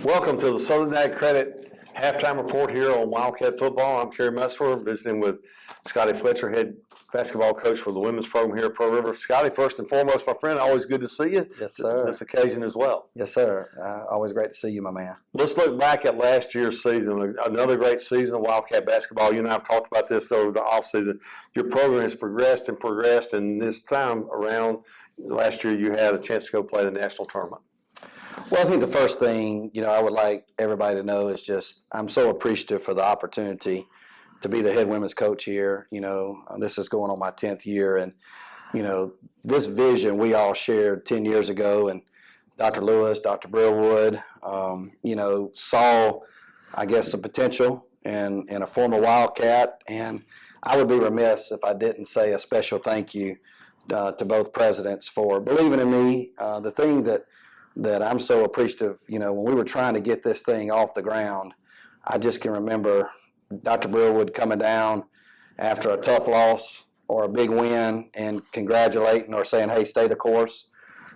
Welcome to the Southern Ag Credit halftime report here on Wildcat Football. I'm Carey Meitzler, visiting with Scotty Fletcher, head basketball coach for the women's program here at Pearl River. Scotty, first and foremost, my friend, always good to see you. Yes, sir. This occasion as well. Yes, sir. Always great to see you, my man. Let's look back at last year's season. Another great season of Wildcat basketball. You and I have talked about this over the offseason. Your program has progressed, and this time around, last year you had a chance to go play the national tournament. Well, I think the first thing, I would like everybody to know is just I'm so appreciative for the opportunity to be the head women's coach here. This is going on my 10th year, and, this vision we all shared 10 years ago, and Dr. Lewis, Dr. Brillwood, saw, I guess, the potential in a former Wildcat, and I would be remiss if I didn't say a special thank you to both presidents for believing in me. The thing that I'm so appreciative, when we were trying to get this thing off the ground, I just can remember Dr. Brillwood coming down after a tough loss or a big win and congratulating or saying, hey, stay the course.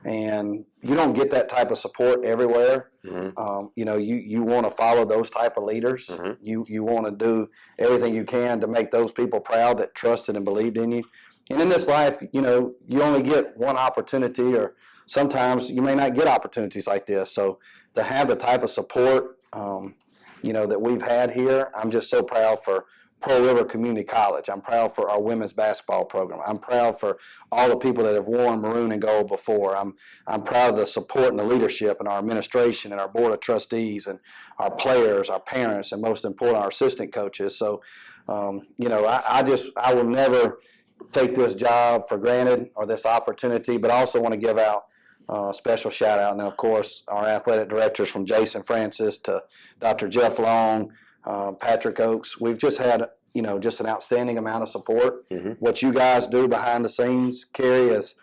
And you don't get that type of support everywhere. Mm-hmm. You want to follow those type of leaders. Mm-hmm. You want to do everything you can to make those people proud that trusted and believed in you. And in this life, you only get one opportunity, or sometimes you may not get opportunities like this. So to have the type of support, that we've had here, I'm just so proud for Pearl River Community College. I'm proud for our women's basketball program. I'm proud for all the people that have worn maroon and gold before. I'm proud of the support and the leadership and our administration and our board of trustees and our players, our parents, and most important, our assistant coaches. So, I will never take this job for granted or this opportunity, but I also want to give out a special shout out, and of course our athletic directors from Jason Francis to Dr. Jeff Long, Patrick Oakes. We've just had just an outstanding amount of support. Mm-hmm. What you guys do behind the scenes, Carey, is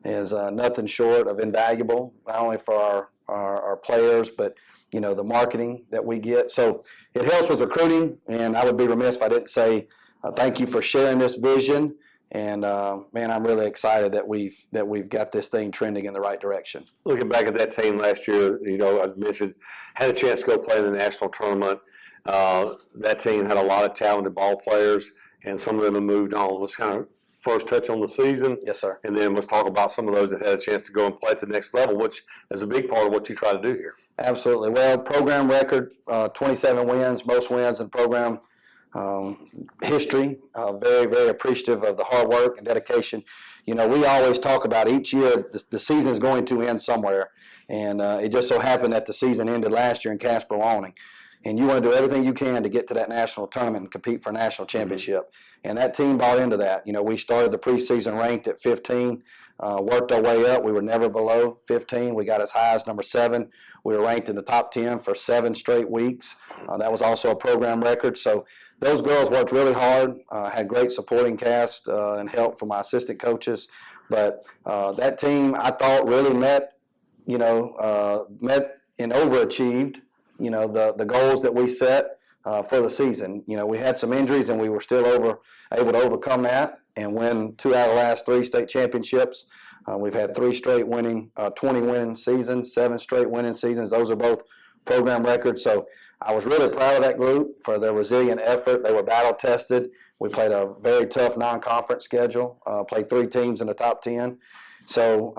nothing short of invaluable, not only for our players, but the marketing that we get. So it helps with recruiting, and I would be remiss if I didn't say thank you for sharing this vision. And man, I'm really excited that we've got this thing trending in the right direction. Looking back at that team last year, as mentioned, had a chance to go play in the national tournament. That team had a lot of talented ball players, and some of them have moved on. Let's kind of first touch on the season. Yes, sir. And then let's talk about some of those that had a chance to go and play at the next level, which is a big part of what you try to do here. Absolutely. Well, program record, 27 wins, most wins in program history. Very, very appreciative of the hard work and dedication. We always talk about each year the season is going to end somewhere, and it just so happened that the season ended last year in Casper Wyoming. And you want to do everything you can to get to that national tournament and compete for a national championship. Mm-hmm. And that team bought into that. We started the preseason ranked at 15, worked our way up. We were never below 15. We got as high as number 7. We were ranked in the top 10 for 7 straight weeks. That was also a program record. So those girls worked really hard, had great supporting cast and help from my assistant coaches. But that team, I thought, really met and overachieved the goals that we set for the season. We had some injuries, and we were still able to overcome that and win 2 out of the last 3 state championships. We've had 3 straight 20 winning seasons, 7 straight winning seasons. Those are both program records. So I was really proud of that group for their resilient effort. They were battle tested. We played a very tough non-conference schedule, played 3 teams in the top 10. So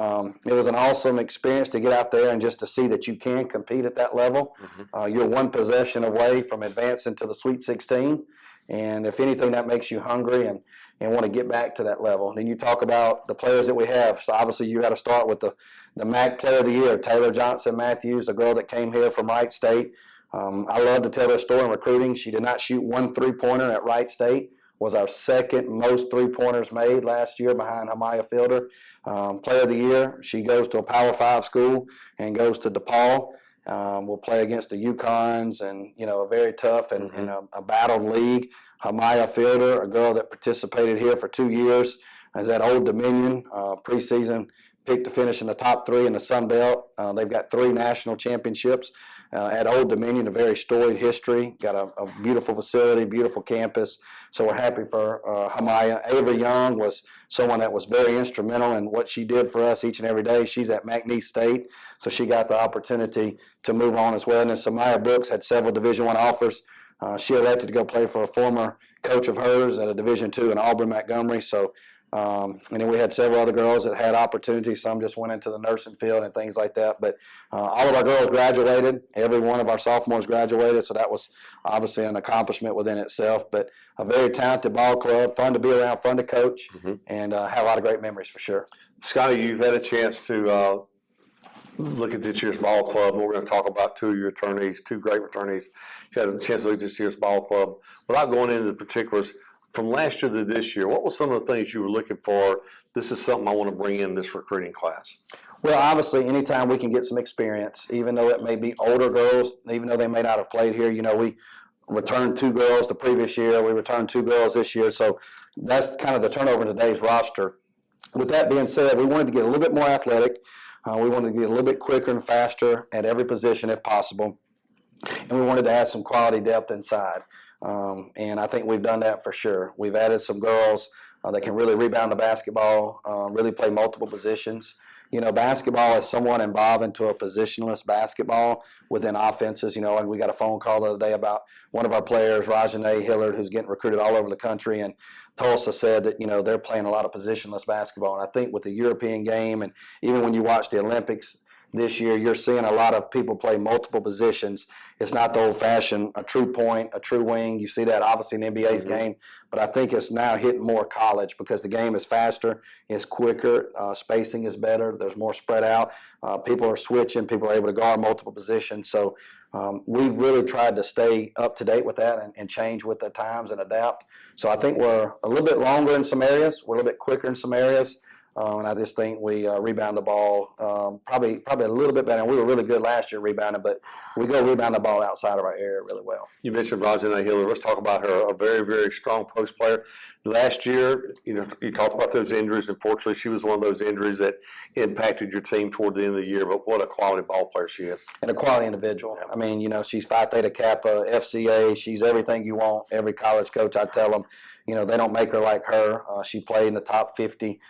it was an awesome experience to get out there and just to see that you can compete at that level. Mm-hmm. You're 1 possession away from advancing to the Sweet 16. And if anything, that makes you hungry and want to get back to that level. And then you talk about the players that we have. So obviously you got to start with the MAC Player of the Year, Taylor Johnson-Matthews, a girl that came here from Wright State. I love to tell her story in recruiting. She did not shoot 1 3-pointer at Wright State. Was our 2nd most 3-pointers made last year behind Hamaya Fielder. Player of the Year, she goes to a Power 5 school and goes to DePaul. We'll play against the Yukons and, a very tough and a battled league. Hamaya Fielder, a girl that participated here for 2 years, is at Old Dominion, preseason, picked to finish in the top 3 in the Sun Belt. They've got 3 national championships at Old Dominion, a very storied history. Got a beautiful facility, beautiful campus. So we're happy for Hamaya. Ava Young was someone that was very instrumental in what she did for us each and every day. She's at McNeese State, so she got the opportunity to move on as well. And then Samaya Brooks had several Division I offers. She elected to go play for a former coach of hers at a Division II in Auburn, Montgomery. So, and then we had several other girls that had opportunities. Some just went into the nursing field and things like that. But all of our girls graduated. Every one of our sophomores graduated. So that was obviously an accomplishment within itself. But a very talented ball club, fun to be around, fun to coach, and had a lot of great memories for sure. Scotty, you've had a chance to look at this year's ball club, and we're going to talk about two of your returnees, two great returnees. You had a chance to look at this year's ball club. Without going into the particulars, from last year to this year, what were some of the things you were looking for? This is something I want to bring in this recruiting class. Well, obviously, anytime we can get some experience, even though it may be older girls, even though they may not have played here, we returned 2 girls the previous year. We returned 2 girls this year. So that's kind of the turnover in today's roster. With that being said, we wanted to get a little bit more athletic. We wanted to get a little bit quicker and faster at every position if possible. And we wanted to add some quality depth inside. And I think we've done that for sure. We've added some girls that can really rebound the basketball, really play multiple positions. Basketball is somewhat involved into a positionless basketball within offenses. And we got a phone call the other day about one of our players, Rajanae Hillard, who's getting recruited all over the country. And Tulsa said that, they're playing a lot of positionless basketball. And I think with the European game and even when you watch the Olympics this year, you're seeing a lot of people play multiple positions. It's not the old-fashioned, a true point, a true wing. You see that obviously in NBA's game, but I think it's now hitting more college because the game is faster, it's quicker, spacing is better, there's more spread out. People are switching, people are able to guard multiple positions. So we've really tried to stay up to date with that and change with the times and adapt. So I think we're a little bit longer in some areas, we're a little bit quicker in some areas. And I just think we rebound the ball probably a little bit better. And we were really good last year rebounding, but we go rebound the ball outside of our area really well. You mentioned Rajanae Hillard. Let's talk about her, a very, very strong post player. Last year, you talked about those injuries. Unfortunately, she was one of those injuries that impacted your team toward the end of the year. But what a quality ball player she is. And a quality individual. I mean, she's Phi Theta Kappa, FCA. She's everything you want. Every college coach, I tell them, they don't make her like her. She played in the top 50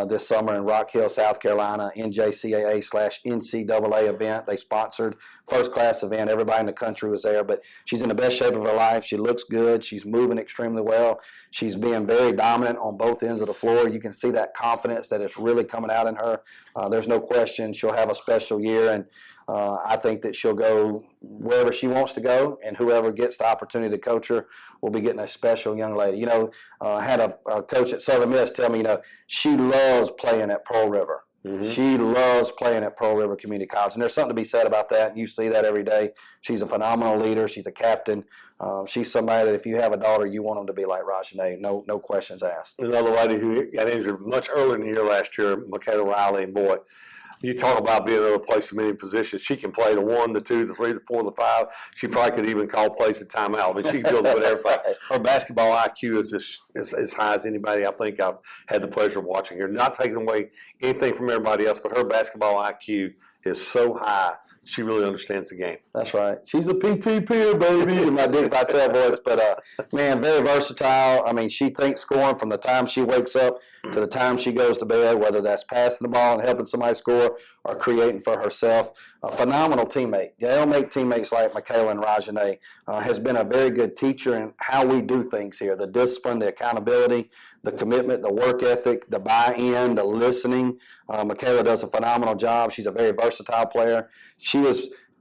this summer in Rock Hill, South Carolina, NJCAA/NCAA event. They sponsored first-class event. Everybody in the country was there, but she's in the best shape of her life. She looks good. She's moving extremely well. She's being very dominant on both ends of the floor. You can see that confidence that is really coming out in her. There's no question she'll have a special year, and I think that she'll go wherever she wants to go, and whoever gets the opportunity to coach her will be getting a special young lady. I had a coach at Southern Miss tell me, she loves playing at Pearl River. She loves playing at Pearl River Community College, and there's something to be said about that, and you see that every day. She's a phenomenal leader. She's a captain. She's somebody that if you have a daughter, you want them to be like Rajanae. No questions asked. Another lady who got injured much earlier in the year last year, Michaela Riley, and boy, you talk about being able to play so many positions. She can play the 1, the 2, the 3, the 4, the 5. She probably could even call plays at timeout. I mean, she can do a little bit of everything. Her basketball IQ is as high as anybody I think I've had the pleasure of watching her. Not taking away anything from everybody else, but her basketball IQ is so high. She really understands the game. That's right. She's a PTP, baby, in my Dick Vitale voice. But, man, very versatile. I mean, she thinks scoring from the time she wakes up to the time she goes to bed, whether that's passing the ball and helping somebody score or creating for herself. A phenomenal teammate. They don't make teammates like Michaela and Rajanae. Has been a very good teacher in how we do things here. The discipline, the accountability, the commitment, the work ethic, the buy-in, the listening. Michaela does a phenomenal job. She's a very versatile player.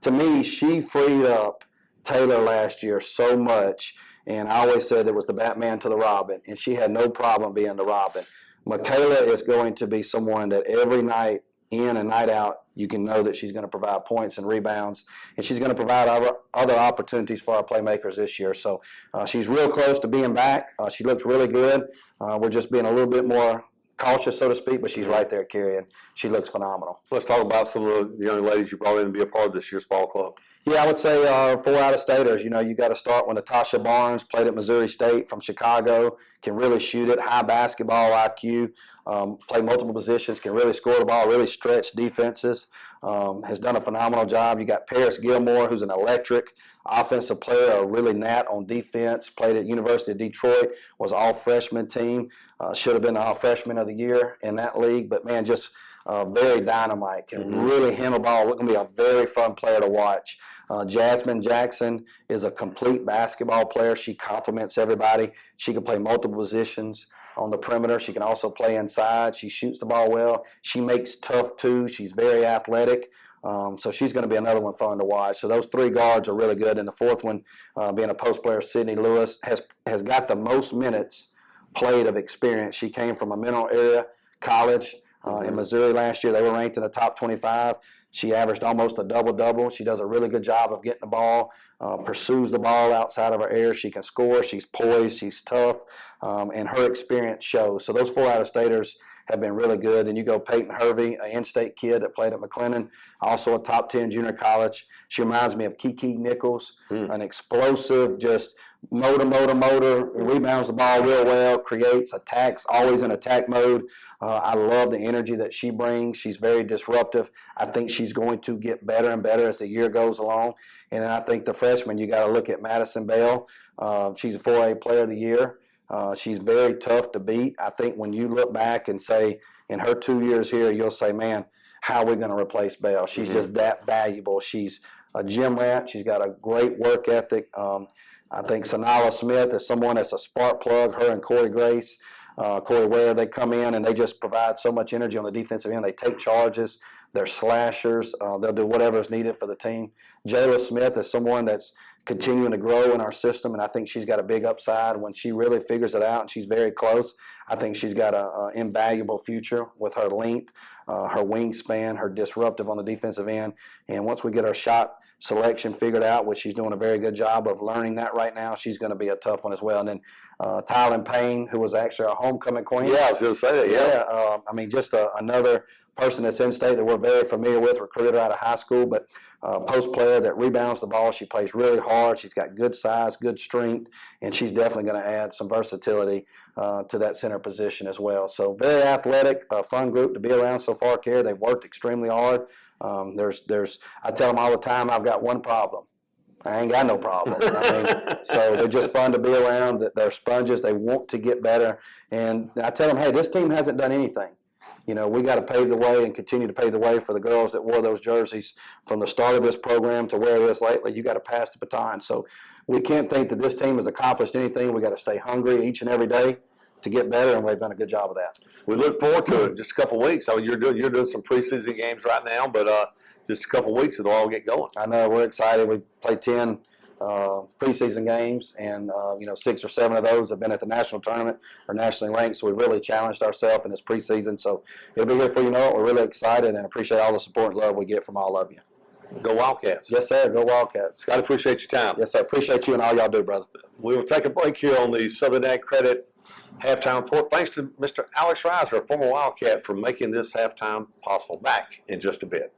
To me, she freed up Taylor last year so much, and I always said it was the Batman to the Robin, and she had no problem being the Robin. Michaela is going to be someone that every night in and night out, you can know that she's going to provide points and rebounds, and she's going to provide other opportunities for our playmakers this year. So she's real close to being back. She looks really good. We're just being a little bit more cautious, so to speak, but she's right there, Carey, and she looks phenomenal. Let's talk about some of the young ladies you brought in to be a part of this year's ball club. Yeah, I would say 4 out-of-staters. You got to start when Natasha Barnes played at Missouri State from Chicago, can really shoot it, high basketball IQ, play multiple positions, can really score the ball, really stretch defenses, has done a phenomenal job. You got Paris Gilmore, who's an electric offensive player, a really gnat on defense, played at University of Detroit, was all freshman team, should have been the all freshman of the year in that league, but man, just very dynamite, can really handle the ball, going to be a very fun player to watch. Jasmine Jackson is a complete basketball player. She complements everybody. She can play multiple positions on the perimeter. She can also play inside. She shoots the ball well. She makes tough twos. She's very athletic. So she's going to be another one fun to watch. So those three guards are really good. And the fourth one, being a post player, Sydney Lewis, has got the most minutes played of experience. She came from a middle area college in Missouri last year. They were ranked in the top 25. She averaged almost a double-double. She does a really good job of getting the ball, pursues the ball outside of her air. She can score. She's poised. She's tough, and her experience shows. So those 4 out-of-staters have been really good. And you go Peyton Hervey, an in-state kid that played at McLennan, also a top 10 junior college. She reminds me of Kiki Nichols, an explosive, just motor, rebounds the ball real well, creates, attacks, always in attack mode. I love the energy that she brings. She's very disruptive. I think she's going to get better and better as the year goes along. And I think the freshman, you got to look at Madison Bell. She's a 4A player of the year. She's very tough to beat. I think when you look back and say, in her 2 years here, you'll say, man, how are we going to replace Bell? She's just that valuable. She's a gym rat. She's got a great work ethic. I think Sanala Smith is someone that's a spark plug. Her and Corey Grace, Corey Ware, they come in and they just provide so much energy on the defensive end. They take charges. They're slashers. They'll do whatever is needed for the team. Jayla Smith is someone that's continuing to grow in our system, and I think she's got a big upside when she really figures it out, and she's very close. I think she's got an invaluable future with her length, her wingspan, her disruptive on the defensive end. And once we get our shot selection figured out, which she's doing a very good job of learning that right now, she's going to be a tough one as well. And then Tylen Payne, who was actually our homecoming queen. Yeah, I was going to say that, yeah. I mean, just another person that's in state that we're very familiar with, recruited out of high school, but post player that rebounds the ball. She plays really hard. She's got good size, good strength, and she's definitely going to add some versatility to that center position as well. So very athletic, fun group to be around so far, Carey. They've worked extremely hard. I tell them all the time, I've got one problem. I ain't got no problem. So they're just fun to be around. They're sponges. They want to get better. And I tell them, hey, this team hasn't done anything. You know, we got to pave the way and continue to pave the way for the girls that wore those jerseys from the start of this program to where it is lately. You got to pass the baton. So we can't think that this team has accomplished anything. We got to stay hungry each and every day to get better, and we've done a good job of that. We look forward to it in just a couple of weeks. So you're doing some preseason games right now, but just a couple of weeks it'll all get going. I know, we're excited. We played 10 preseason games, and 6 or 7 of those have been at the national tournament or nationally ranked. So we really challenged ourselves in this preseason. So it'll be here before you know it. We're really excited and appreciate all the support and love we get from all of you. Go Wildcats. Yes, sir. Go Wildcats. Scott, appreciate your time. Yes, sir. Appreciate you and all y'all do, brother. We will take a break here on the Southern Ag Credit halftime report. Thanks to Mr. Alex Reiser, a former Wildcat, for making this halftime possible. Back in just a bit.